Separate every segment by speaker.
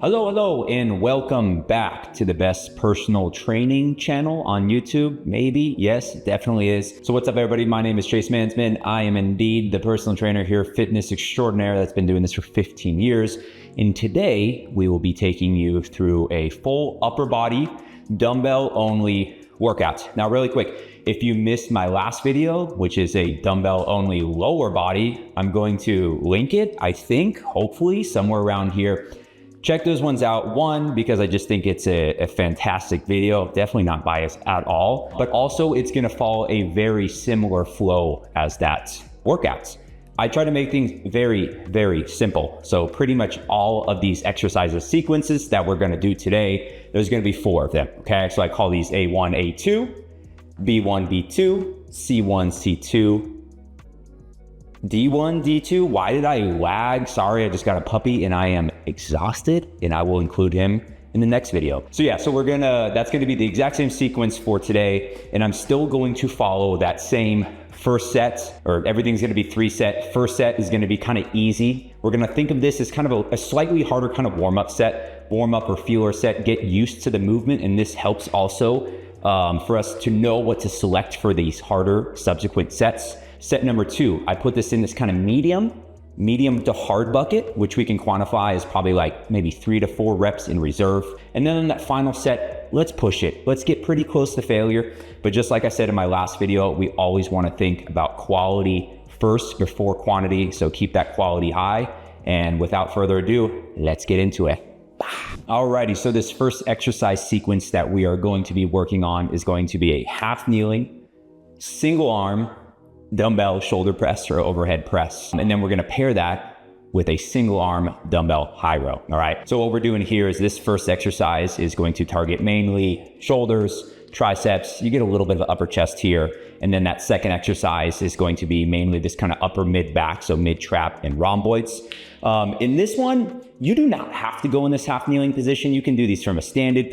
Speaker 1: Hello, and welcome back to the best personal training channel on YouTube. Maybe, yes, definitely is. So what's up, everybody? My name is Chase Mansman. I am indeed the personal trainer here, fitness extraordinaire that's been doing this for 15 years. And today we will be taking you through a full upper body dumbbell-only workout. Now, really quick, if you missed my last video, which is a dumbbell-only lower body, I'm going to link it, I think, hopefully, somewhere around here. Check those ones out. One, because I just think it's a fantastic video, definitely not biased at all, but also it's gonna follow a very similar flow as that workout. I try to make things very, very simple. So pretty much all of these exercises sequences that we're gonna do today, there's gonna be 4 of them, okay? So I call these A1, A2, B1, B2, C1, C2, D1, D2. Why did I lag? Sorry, I just got a puppy and I am exhausted, and I will include him in the next video. So yeah, so that's gonna be the exact same sequence for today, and I'm still going to follow that same first set, or everything's gonna be 3 set. First set is gonna be kind of easy. We're gonna think of this as kind of a slightly harder kind of warm-up set, warm-up or feeler set, get used to the movement, and this helps also for us to know what to select for these harder subsequent sets. Set number 2, I put this in this kind of medium to hard bucket, which we can quantify as probably like maybe 3 to 4 reps in reserve. And then in that final set, let's push it. Let's get pretty close to failure. But just like I said in my last video, we always want to think about quality first before quantity. So keep that quality high. And without further ado, let's get into it. Alrighty, so this first exercise sequence that we are going to be working on is going to be a half kneeling, single arm, dumbbell shoulder press or overhead press. And then we're gonna pair that with a single arm dumbbell high row, all right? So what we're doing here is this first exercise is going to target mainly shoulders, triceps, you get a little bit of upper chest here. And then that second exercise is going to be mainly this kind of upper mid back, so mid trap and rhomboids. In this one, you do not have to go in this half kneeling position. You can do these from a standing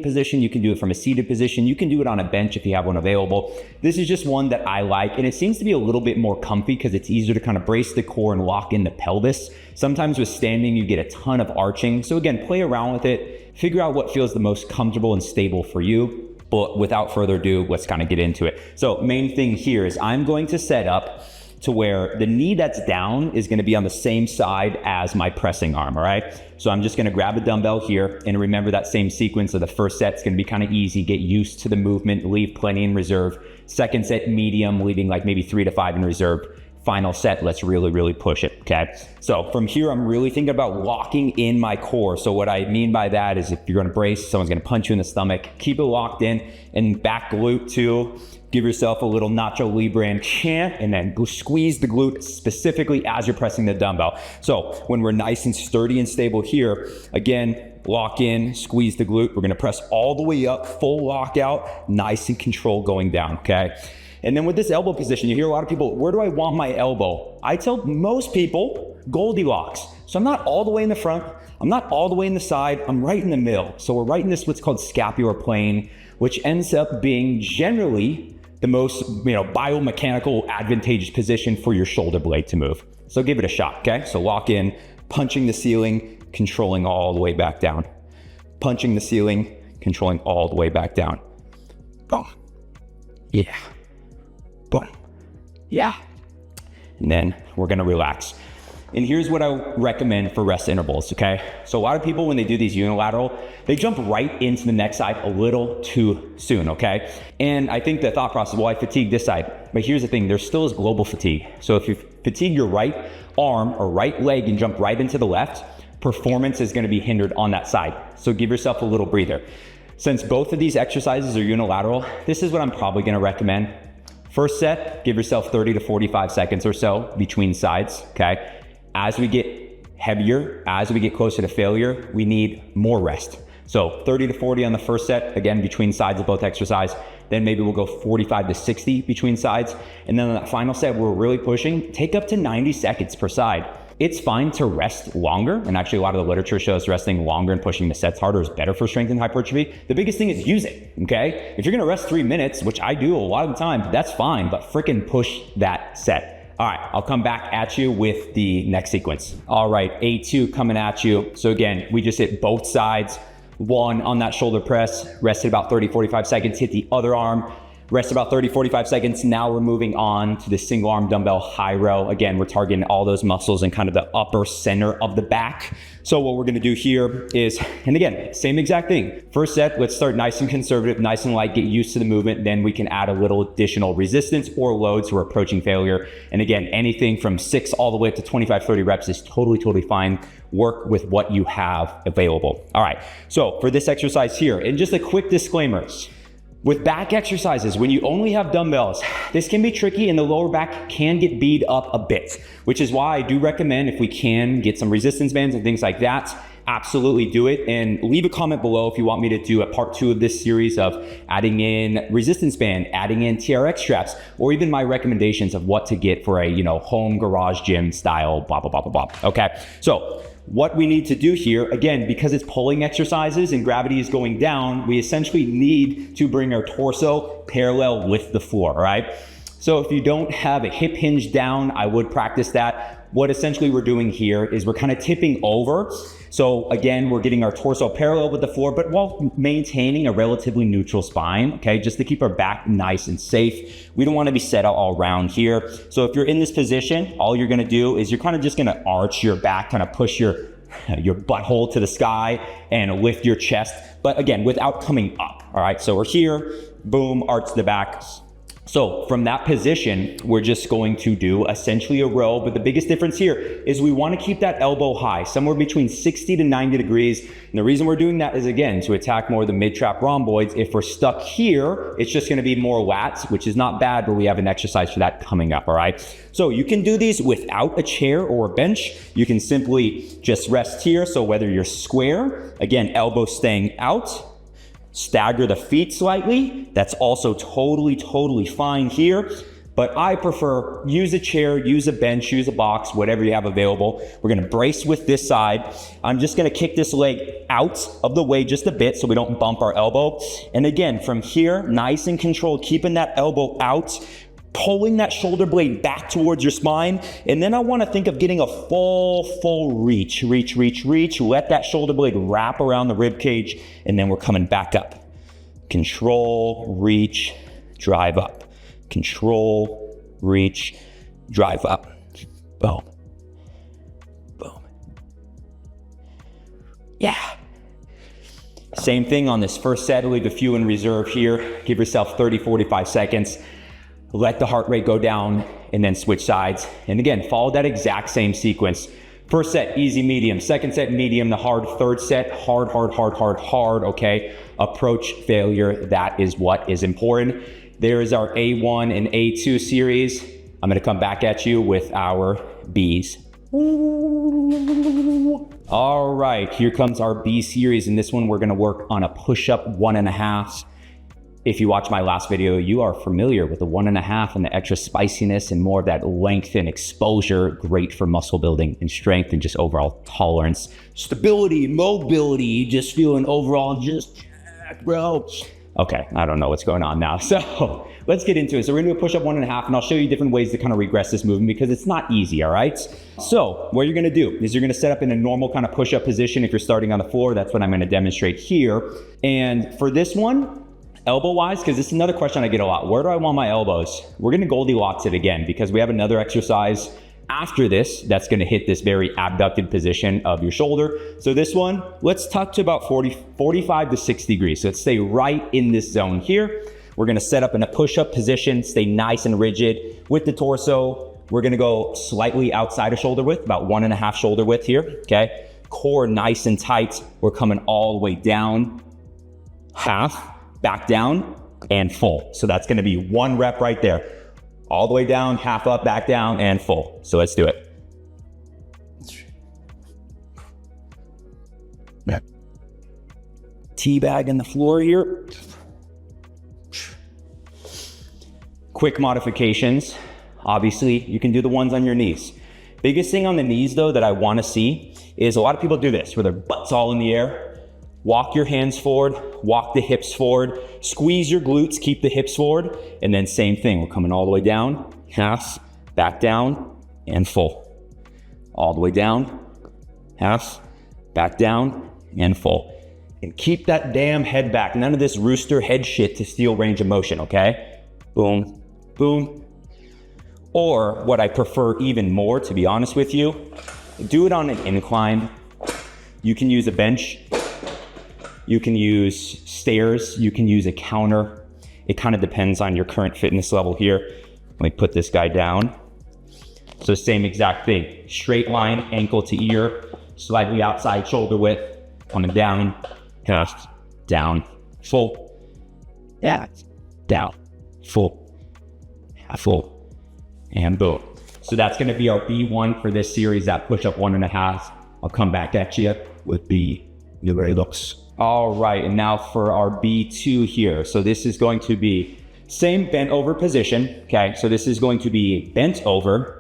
Speaker 1: position. You can do it from a seated position. You can do it on a bench if you have one available. This is just one that I like, and it seems to be a little bit more comfy because it's easier to kind of brace the core and lock in the pelvis. Sometimes with standing, you get a ton of arching. So again, play around with it, figure out what feels the most comfortable and stable for you. But without further ado, let's kind of get into it. So main thing here is I'm going to set up to where the knee that's down is gonna be on the same side as my pressing arm, all right? So I'm just gonna grab a dumbbell here, and remember that same sequence of the first set's gonna be kind of easy, get used to the movement, leave plenty in reserve. Second set, medium, leaving like maybe 3 to 5 in reserve. Final set, let's really push it, okay? So from here, I'm really thinking about locking in my core. So what I mean by that is if you're gonna brace, someone's gonna punch you in the stomach, keep it locked in, and back glute too. Give yourself a little Nacho Libre chant, and then squeeze the glute specifically as you're pressing the dumbbell. So when we're nice and sturdy and stable here, again, lock in, squeeze the glute. We're gonna press all the way up, full lockout, nice and controlled going down, okay? And then with this elbow position, you hear a lot of people, where do I want my elbow? I tell most people, Goldilocks. So I'm not all the way in the front, I'm not all the way in the side, I'm right in the middle. So we're right in this what's called scapular plane, which ends up being generally the most biomechanical advantageous position for your shoulder blade to move. So give it a shot, okay? So lock in, punching the ceiling, controlling all the way back down. Punching the ceiling, controlling all the way back down. Boom. Yeah. Boom. Yeah. And then we're gonna relax. And here's what I recommend for rest intervals, okay? So a lot of people, when they do these unilateral, they jump right into the next side a little too soon, okay? And I think the thought process, well, I fatigue this side. But here's the thing, there still is global fatigue. So if you fatigue your right arm or right leg and jump right into the left, performance is gonna be hindered on that side. So give yourself a little breather. Since both of these exercises are unilateral, this is what I'm probably gonna recommend. First set, give yourself 30 to 45 seconds or so between sides, okay? As we get heavier, as we get closer to failure, we need more rest. So 30 to 40 on the first set, again, between sides of both exercise. Then maybe we'll go 45 to 60 between sides. And then on that final set, we're really pushing, take up to 90 seconds per side. It's fine to rest longer. And actually a lot of the literature shows resting longer and pushing the sets harder is better for strength and hypertrophy. The biggest thing is use it, okay? If you're gonna rest 3 minutes, which I do a lot of the time, that's fine, but freaking push that set. All right, I'll come back at you with the next sequence. All right, A2 coming at you. So again, we just hit both sides. One on that shoulder press, rested about 30, 45 seconds, hit the other arm, rest about 30, 45 seconds. Now we're moving on to the single arm dumbbell high row. Again, we're targeting all those muscles in kind of the upper center of the back. So what we're gonna do here is, and again, same exact thing. First set, let's start nice and conservative, nice and light, get used to the movement. Then we can add a little additional resistance or loads. We're approaching failure. And again, anything from 6 all the way up to 25, 30 reps is totally fine. Work with what you have available. All right, so for this exercise here, and just a quick disclaimer, with back exercises, when you only have dumbbells, this can be tricky and the lower back can get beat up a bit, which is why I do recommend, if we can, get some resistance bands and things like that. Absolutely do it, and leave a comment below if you want me to do a part 2 of this series of adding in resistance band, adding in TRX straps, or even my recommendations of what to get for a home garage gym style blah blah blah blah blah. Okay, so what we need to do here, again, because it's pulling exercises and gravity is going down, we essentially need to bring our torso parallel with the floor, all right? So if you don't have a hip hinge down, I would practice that. What essentially we're doing here is we're kind of tipping over. So again, we're getting our torso parallel with the floor, but while maintaining a relatively neutral spine, okay? Just to keep our back nice and safe. We don't want to be set out all round here. So if you're in this position, all you're going to do is you're kind of just going to arch your back, kind of push your butthole to the sky and lift your chest, but again, without coming up, all right? So we're here, boom, arch the back. So from that position, we're just going to do essentially a row, but the biggest difference here is we want to keep that elbow high, somewhere between 60 to 90 degrees. And the reason we're doing that is, again, to attack more of the mid-trap rhomboids. If we're stuck here, it's just going to be more lats, which is not bad, but we have an exercise for that coming up, all right? So you can do these without a chair or a bench. You can simply just rest here. So whether you're square, again, elbow staying out, stagger the feet slightly. That's also totally fine here. But I prefer use a chair, use a bench, use a box, whatever you have available. We're gonna brace with this side. I'm just gonna kick this leg out of the way just a bit so we don't bump our elbow. And again, from here, nice and controlled, keeping that elbow out, pulling that shoulder blade back towards your spine. And then I want to think of getting a full reach. Let that shoulder blade wrap around the rib cage, and then we're coming back up. Control, reach, drive up. Control, reach, drive up. Boom. Boom. Yeah. Same thing on this first set. Leave a few in reserve here. Give yourself 30, 45 seconds. Let the heart rate go down and then switch sides. And again, follow that exact same sequence. First set, easy, medium. Second set, medium, the hard. Third set, hard, okay? Approach failure, that is what is important. There is our A1 and A2 series. I'm gonna come back at you with our Bs. All right, here comes our B series. In this one, we're gonna work on a push-up 1.5. If you watch my last video, you are familiar with the 1.5 and the extra spiciness and more of that length and exposure. Great for muscle building and strength and just overall tolerance. Stability, mobility, just feeling overall just jacked, bro. Okay, I don't know what's going on now. So let's get into it. So we're gonna do a push-up 1.5, and I'll show you different ways to kind of regress this movement because it's not easy, all right? So what you're gonna do is you're gonna set up in a normal kind of push-up position. If you're starting on the floor, that's what I'm gonna demonstrate here. And for this one, elbow-wise, because this is another question I get a lot. Where do I want my elbows? We're gonna Goldilocks it again because we have another exercise after this that's gonna hit this very abducted position of your shoulder. So this one, let's tuck to about 45 to 60 degrees. So let's stay right in this zone here. We're gonna set up in a push-up position, stay nice and rigid with the torso. We're gonna go slightly outside of shoulder width, about 1.5 shoulder width here, okay? Core nice and tight. We're coming all the way down, half, back down, and full. So that's gonna be 1 rep right there. All the way down, half up, back down, and full. So let's do it. Teabag in the floor here. Quick modifications. Obviously, you can do the ones on your knees. Biggest thing on the knees though that I wanna see is a lot of people do this where their butt's all in the air. Walk your hands forward, walk the hips forward, squeeze your glutes, keep the hips forward, and then same thing. We're coming all the way down, half, back down, and full. All the way down, half, back down, and full. And keep that damn head back. None of this rooster head shit to steal range of motion, okay? Boom, boom. Or what I prefer even more, to be honest with you, do it on an incline. You can use a bench. You can use stairs. You can use a counter. It kind of depends on your current fitness level here. Let me put this guy down. So same exact thing. Straight line, ankle to ear, slightly outside shoulder width, coming down, half, down, full, yeah, down, full, half full, and boom. So that's gonna be our B1 for this series, that push-up 1.5. I'll come back at you with B. New way it looks. All right, and now for our B2 here. So this is going to be same bent over position, okay? So this is going to be bent over,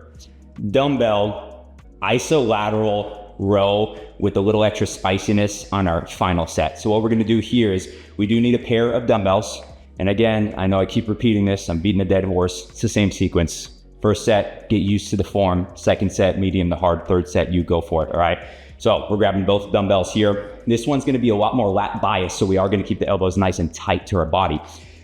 Speaker 1: dumbbell, isolateral row with a little extra spiciness on our final set. So what we're gonna do here is we do need a pair of dumbbells. And again, I know I keep repeating this, I'm beating a dead horse. It's the same sequence. First set, get used to the form. Second set, medium to hard. Third set, you go for it, all right? So we're grabbing both dumbbells here. This one's gonna be a lot more lat bias, so we are gonna keep the elbows nice and tight to our body.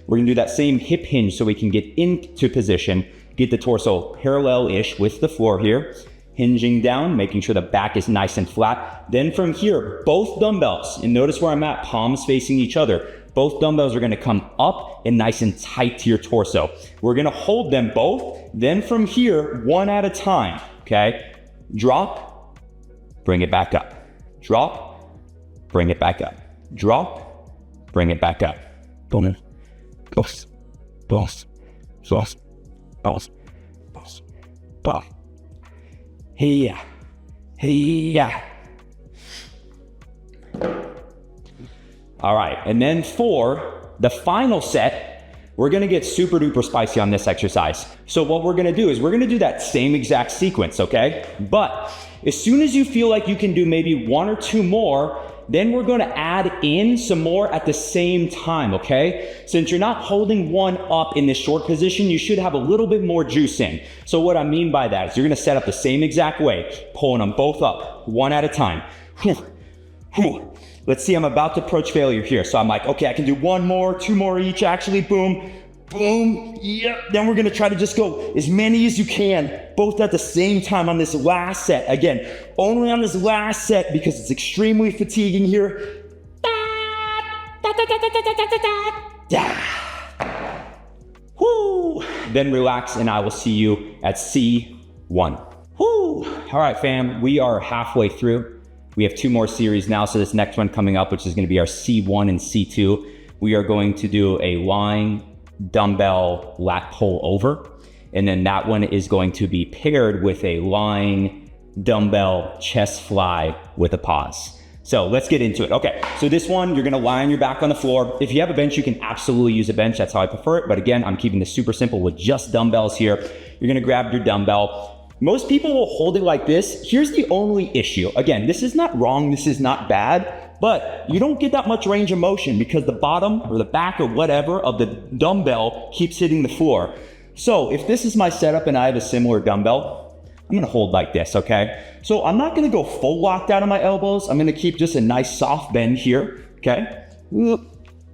Speaker 1: We're gonna do that same hip hinge so we can get into position, get the torso parallel-ish with the floor here, hinging down, making sure the back is nice and flat. Then from here, both dumbbells, and notice where I'm at, palms facing each other. Both dumbbells are gonna come up and nice and tight to your torso. We're gonna hold them both. Then from here, one at a time, okay? Drop, bring it back up. Drop, bring it back up. Drop, bring it back up. Boom, boss, boss, boss, boss, boss, boss. Hey, yeah. All right, and then for the final set, we're gonna get super duper spicy on this exercise. So what we're gonna do is we're gonna do that same exact sequence, okay? But as soon as you feel like you can do maybe one or two more, then we're gonna add in some more at the same time, okay? Since you're not holding one up in this short position, you should have a little bit more juice in. So what I mean by that is you're gonna set up the same exact way, pulling them both up, one at a time. Let's see, I'm about to approach failure here. So I'm like, okay, I can do one more, two more each, actually, boom, boom, yep. Then we're gonna try to just go as many as you can, both at the same time on this last set. Again, only on this last set because it's extremely fatiguing here. Woo. Then relax and I will see you at C1. Woo. All right, fam, we are halfway through. We have two more series now, so this next one coming up, which is gonna be our C1 and C2, we are going to do a lying dumbbell lat pull over. And then that one is going to be paired with a lying dumbbell chest fly with a pause. So let's get into it. Okay, so this one, you're gonna lie on your back on the floor. If you have a bench, you can absolutely use a bench. That's how I prefer it. But again, I'm keeping this super simple with just dumbbells here. You're gonna grab your dumbbell. Most people will hold it like this. Here's the only issue. Again, this is not wrong, this is not bad, but you don't get that much range of motion because the bottom or the back or whatever of the dumbbell keeps hitting the floor. So if this is my setup and I have a similar dumbbell, I'm gonna hold like this, okay? So I'm not gonna go full locked out on my elbows. I'm gonna keep just a nice soft bend here, okay? Let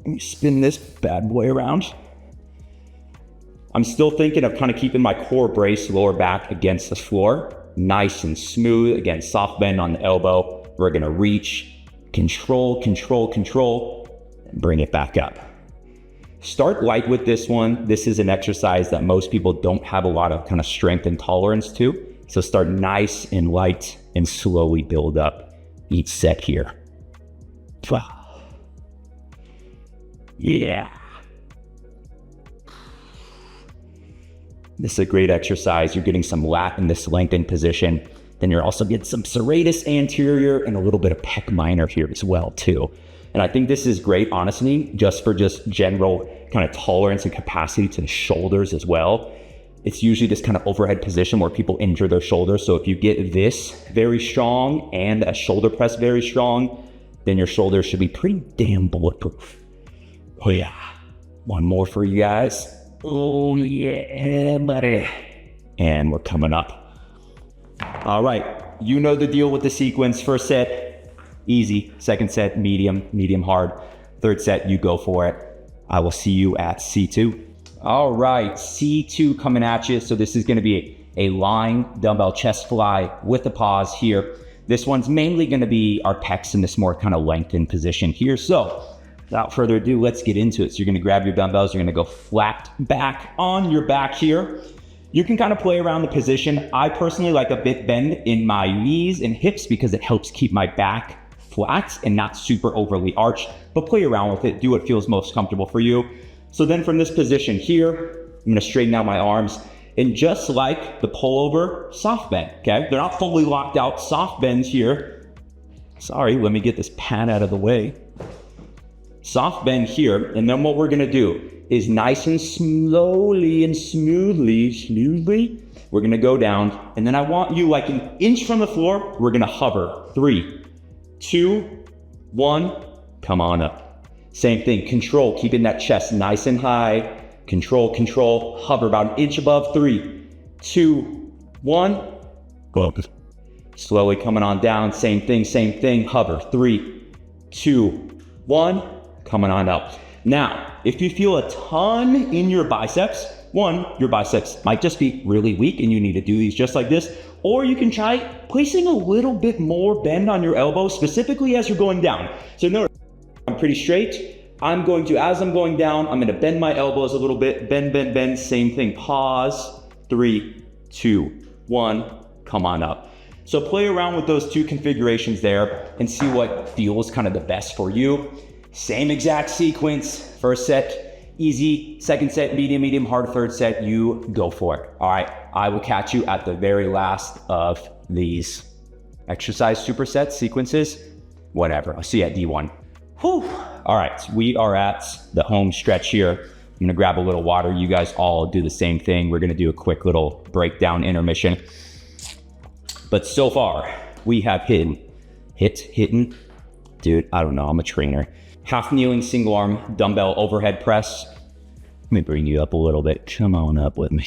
Speaker 1: me spin this bad boy around. I'm still thinking of kind of keeping my core brace lower back against the floor, nice and smooth. Again, soft bend on the elbow. We're gonna reach, control, and bring it back up. Start light with this one. This is an exercise that most people don't have a lot of kind of strength and tolerance to. So start nice and light and slowly build up each set here. Yeah. This is a great exercise. You're getting some lat in this lengthened position. Then you're also getting some serratus anterior and a little bit of pec minor here as well too. And I think this is great, honestly, just for just general kind of tolerance and capacity to the shoulders as well. It's usually this kind of overhead position where people injure their shoulders. So if you get this very strong and a shoulder press very strong, then your shoulders should be pretty damn bulletproof. Oh yeah, one more for you guys. Oh yeah, buddy. and we're coming up. All right, you know the deal with the sequence. First set, easy. Second set, medium, medium hard. Third set, you go for it. I will see you at C2. All right, C2 coming at you. So this is gonna be a lying dumbbell chest fly with a pause here. This one's mainly gonna be our pecs in this more kind of lengthened position here. So without further ado, let's get into it. So you're gonna grab your dumbbells, you're gonna go flat back on your back here. You can kind of play around the position. I personally like a bit bend in my knees and hips because it helps keep my back flat and not super overly arched, but play around with it, do what feels most comfortable for you. So then from this position here, I'm gonna straighten out my arms, and just like the pullover, soft bend, okay? They're not fully locked out, soft bends here. Sorry, let me get this pad out of the way. Soft bend here, and then what we're gonna do is nice and slowly and smoothly, we're gonna go down, and then I want you like an inch from the floor, we're gonna hover. 3, 2, 1, come on up. Same thing, control, keeping that chest nice and high. Control, control, hover about an inch above. 3, 2, 1, go up. Slowly coming on down, same thing, hover. 3, 2, 1, coming on up. Now, if you feel a ton in your biceps, your biceps might just be really weak and you need to do these just like this, or you can try placing a little bit more bend on your elbows, specifically as you're going down. So notice, I'm pretty straight. As I'm going down, I'm gonna bend my elbows a little bit, bend, same thing, pause, 3, 2, 1, come on up. So play around with those two configurations there and see what feels kind of the best for you. Same exact sequence, first set, easy, second set, medium, hard, third set, you go for it. All right, I will catch you at the very last of these exercise supersets, sequences, whatever. I'll see you at D1. Whew. All right, so we are at the home stretch here. I'm gonna grab a little water. You guys all do the same thing. We're gonna do a quick little breakdown intermission. But so far, we have hit, dude, I don't know, I'm a trainer. Half kneeling single arm dumbbell overhead press. Let me bring you up a little bit. Come on up with me.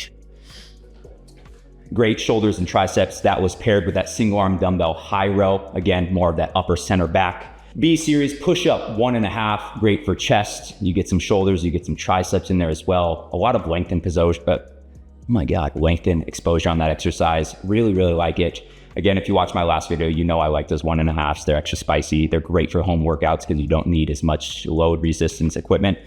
Speaker 1: Great shoulders and triceps. That was paired with that single arm dumbbell high row. Again, more of that upper center back. B series push up 1.5, great for chest. You get some shoulders, you get some triceps in there as well. A lot of length and exposure, but oh my God, length and exposure on that exercise. Really, really like it. Again, if you watch my last video, you know I like those 1.5s. They're extra spicy. They're great for home workouts because you don't need as much load resistance equipment.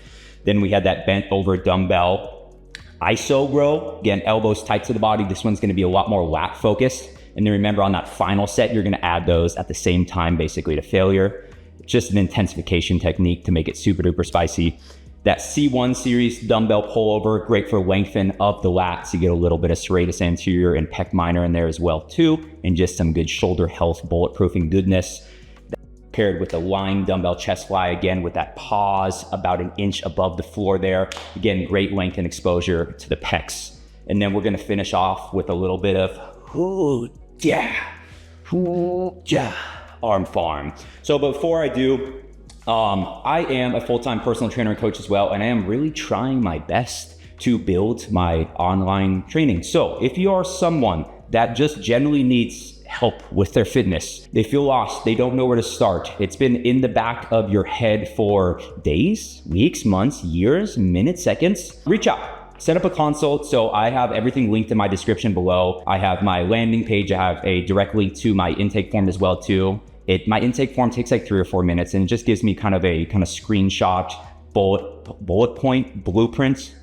Speaker 1: Then we had that bent over dumbbell iso row. Again, elbows tight to the body. This one's gonna be a lot more lat focused. And then remember on that final set, you're gonna add those at the same time, basically to failure. Just an intensification technique to make it super duper spicy. That C1 series dumbbell pullover, great for lengthen of the lats. You get a little bit of serratus anterior and pec minor in there as well too, and just some good shoulder health, bulletproofing goodness. Paired with the lying dumbbell chest fly, again with that pause about an inch above the floor there. Again, great length and exposure to the pecs. And then we're gonna finish off with a little bit of arm farm. So before I do, I am a full-time personal trainer and coach as well, and I am really trying my best to build my online training. So if you are someone that just generally needs help with their fitness, they feel lost, they don't know where to start, it's been in the back of your head for days, weeks, months, years, minutes, seconds, reach out. Set up a consult. So I have everything linked in my description below. I have my landing page. I have a direct link to my intake form as well too. My intake form takes like 3 or 4 minutes and it just gives me kind of screenshot, bullet point, blueprint,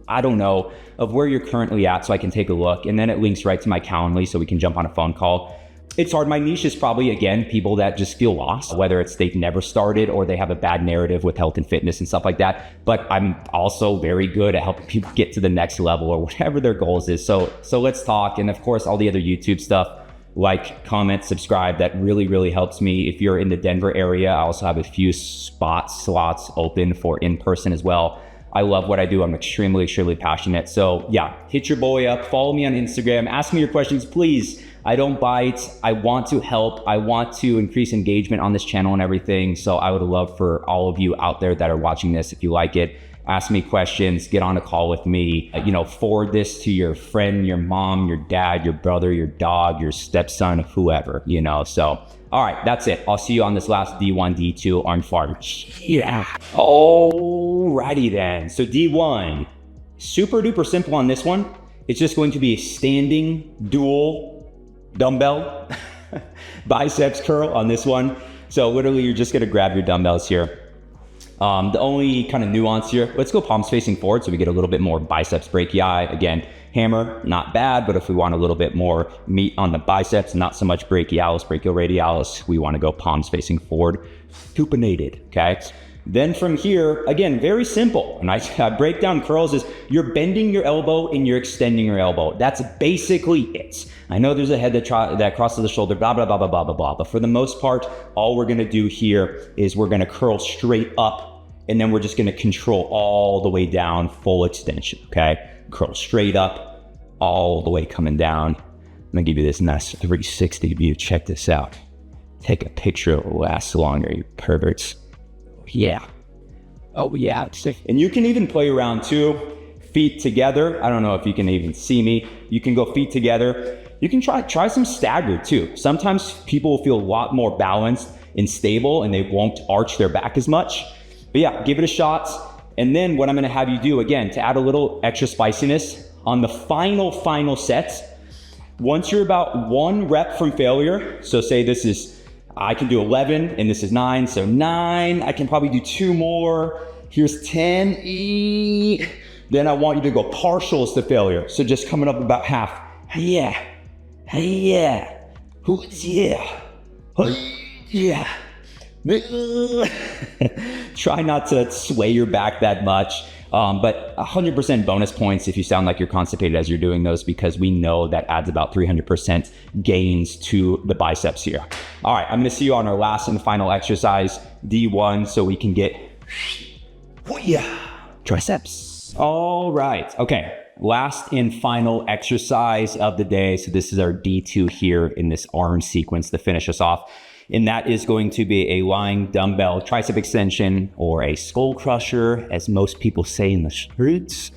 Speaker 1: I don't know, of where you're currently at so I can take a look. And then it links right to my Calendly so we can jump on a phone call. It's hard. My niche is probably, again, people that just feel lost, whether it's they've never started or they have a bad narrative with health and fitness and stuff like that. But I'm also very good at helping people get to the next level or whatever their goals is. So let's talk. And of course, all the other YouTube stuff, like, comment, subscribe. That really, really helps me. If you're in the Denver area, I also have a few slots open for in-person as well. I love what I do. I'm extremely, extremely passionate. So yeah, hit your boy up, follow me on Instagram, ask me your questions, please. I don't bite. I want to help. I want to increase engagement on this channel and everything. So I would love for all of you out there that are watching this, if you like it, ask me questions, get on a call with me, forward this to your friend, your mom, your dad, your brother, your dog, your stepson, whoever, So, all right, that's it. I'll see you on this last D1, D2 arm farm. Yeah. Alrighty then. So D1, super duper simple on this one. It's just going to be a standing dual dumbbell biceps curl on this one. So literally you're just gonna grab your dumbbells here. The only kind of nuance here, let's go palms facing forward so we get a little bit more biceps brachii. Again, hammer, not bad, but if we want a little bit more meat on the biceps, not so much brachialis, brachioradialis, we want to go palms facing forward, supinated, okay? Then from here, again, very simple. And I break down curls is you're bending your elbow and you're extending your elbow. That's basically it. I know there's a head that crosses the shoulder, blah, blah, blah, blah, blah, blah, blah. But for the most part, all we're gonna do here is we're gonna curl straight up, and then we're just gonna control all the way down, full extension, okay? Curl straight up, all the way coming down. I'm gonna give you this nice 360 view. Check this out. Take a picture, it will last longer, you perverts. Yeah. Oh yeah. And you can even play around too. Feet together. I don't know if you can even see me. You can go feet together. You can try some staggered too. Sometimes people will feel a lot more balanced and stable and they won't arch their back as much. But yeah, give it a shot. And then what I'm gonna have you do, again, to add a little extra spiciness on the final sets, once you're about 1 rep from failure, so say this is, I can do 11 and this is 9, so 9, I can probably do 2 more. Here's 10, then I want you to go partials to failure. So just coming up about half. Yeah, yeah, yeah. Try not to sway your back that much, but 100% bonus points if you sound like you're constipated as you're doing those, because we know that adds about 300% gains to the biceps here. All right, I'm gonna see you on our last and final exercise, D1, so we can get triceps. All right, okay. Last and final exercise of the day. So this is our D2 here in this arm sequence to finish us off. And that is going to be a lying dumbbell tricep extension, or a skull crusher, as most people say in the streets.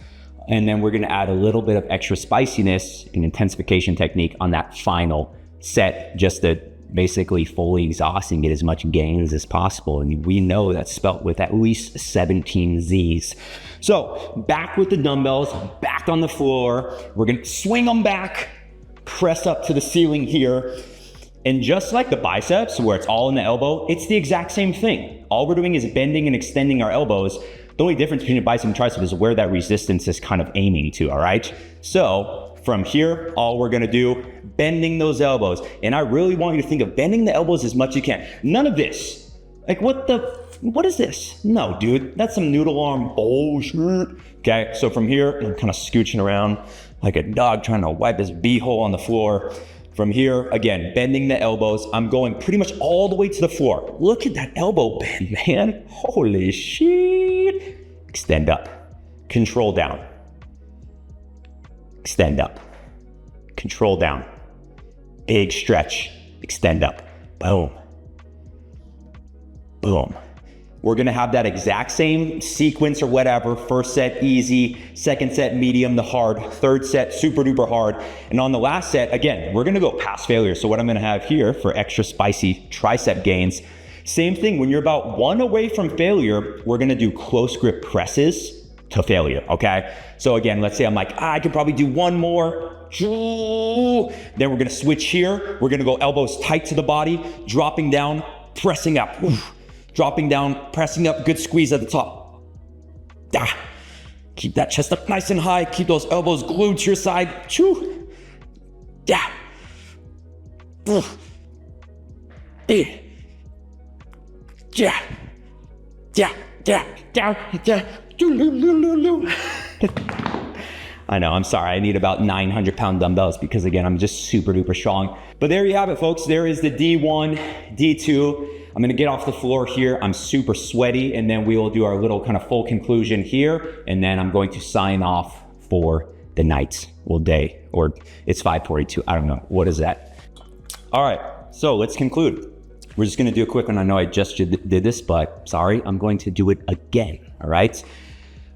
Speaker 1: And then we're gonna add a little bit of extra spiciness and intensification technique on that final set, just to basically fully exhaust and get as much gains as possible. And we know that's spelt with at least 17 Z's. So back with the dumbbells, back on the floor. We're gonna swing them back, press up to the ceiling here. And just like the biceps, where it's all in the elbow, it's the exact same thing. All we're doing is bending and extending our elbows. The only difference between a bicep and tricep is where that resistance is kind of aiming to, all right? So from here, all we're gonna do, bending those elbows. And I really want you to think of bending the elbows as much as you can. None of this. Like what is this? No, dude, that's some noodle arm bullshit. Okay, so from here, I'm kind of scooching around like a dog trying to wipe his beehole on the floor. From here, again, bending the elbows. I'm going pretty much all the way to the floor. Look at that elbow bend, man. Holy shit. Extend up, control down. Extend up, control down. Big stretch, extend up, boom, boom. We're gonna have that exact same sequence or whatever. First set, easy. Second set, medium to hard. Third set, super duper hard. And on the last set, again, we're gonna go past failure. So what I'm gonna have here for extra spicy tricep gains, same thing, when you're about 1 away from failure, we're gonna do close grip presses to failure, okay? So again, let's say I'm like, I could probably do 1 more. Then we're gonna switch here. We're gonna go elbows tight to the body, dropping down, pressing up. Oof. Dropping down, pressing up, good squeeze at the top. Keep that chest up nice and high. Keep those elbows glued to your side. Choo. Yeah. Yeah. I know, I'm sorry. I need about 900-pound dumbbells because, again, I'm just super duper strong. But there you have it, folks. There is the D1, D2. I'm gonna get off the floor here. I'm super sweaty, and then we will do our little kind of full conclusion here, and then I'm going to sign off for the night, well, day, or it's 5:42. I don't know. What is that? All right, so let's conclude. We're just gonna do a quick one. I know I just did this, but sorry, I'm going to do it again, all right?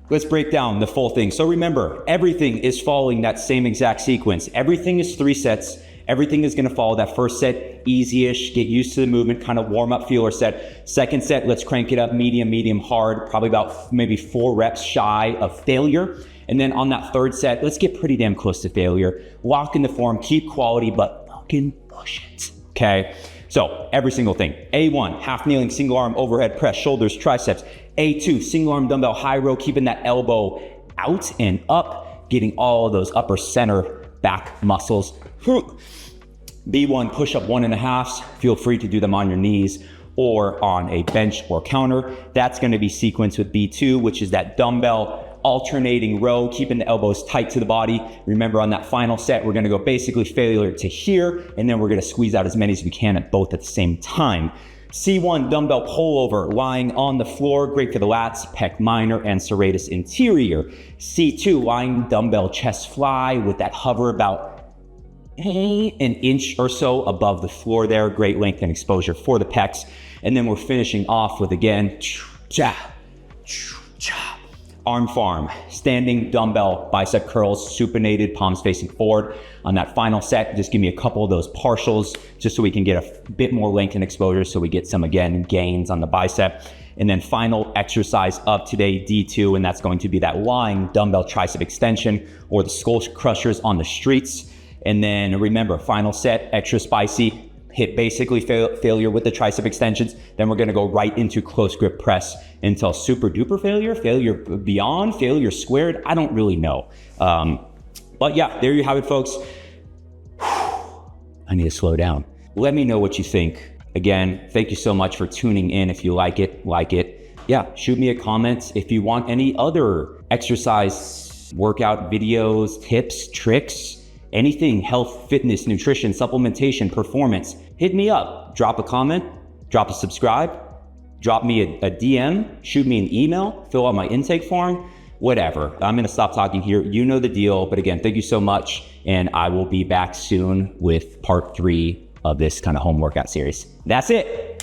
Speaker 1: let's break down the full thing. So remember, everything is following that same exact sequence. Everything is 3 sets. Everything is gonna follow that first set, easy-ish, get used to the movement, kind of warm up feeler set. Second set, let's crank it up, medium, hard, probably about maybe 4 reps shy of failure. And then on that third set, let's get pretty damn close to failure. Lock in the form, keep quality, but fucking push it, okay? So every single thing. A1, half kneeling, single arm overhead press, shoulders, triceps. A2, single arm dumbbell high row, keeping that elbow out and up, getting all of those upper center back muscles. B1, push up 1.5s. Feel free to do them on your knees or on a bench or counter. That's gonna be sequenced with B2, which is that dumbbell alternating row, keeping the elbows tight to the body. Remember, on that final set, we're gonna go basically failure to here, and then we're gonna squeeze out as many as we can at both at the same time. C1, dumbbell pullover, lying on the floor, great for the lats, pec minor, and serratus interior. C2, lying dumbbell chest fly with that hover about an inch or so above the floor there, great length and exposure for the pecs. And then we're finishing off with, again, arm farm, standing dumbbell bicep curls, supinated, palms facing forward. On that final set, just give me a couple of those partials just so we can get a bit more length and exposure, so we get some, again, gains on the bicep. And then final exercise of today, D2, and that's going to be that lying dumbbell tricep extension or the skull crushers on the streets. And then remember, final set, extra spicy, hit basically failure with the tricep extensions. Then we're gonna go right into close grip press until super duper failure beyond, failure squared. I don't really know. But yeah, there you have it, folks. I need to slow down. Let me know what you think. Again, thank you so much for tuning in. If you like it. Yeah, shoot me a comment. If you want any other exercise, workout videos, tips, tricks, anything, health, fitness, nutrition, supplementation, performance, hit me up. Drop a comment, drop a subscribe, drop me a DM, shoot me an email, fill out my intake form, whatever. I'm gonna stop talking here. You know the deal. But again, thank you so much. And I will be back soon with part 3 of this kind of home workout series. That's it.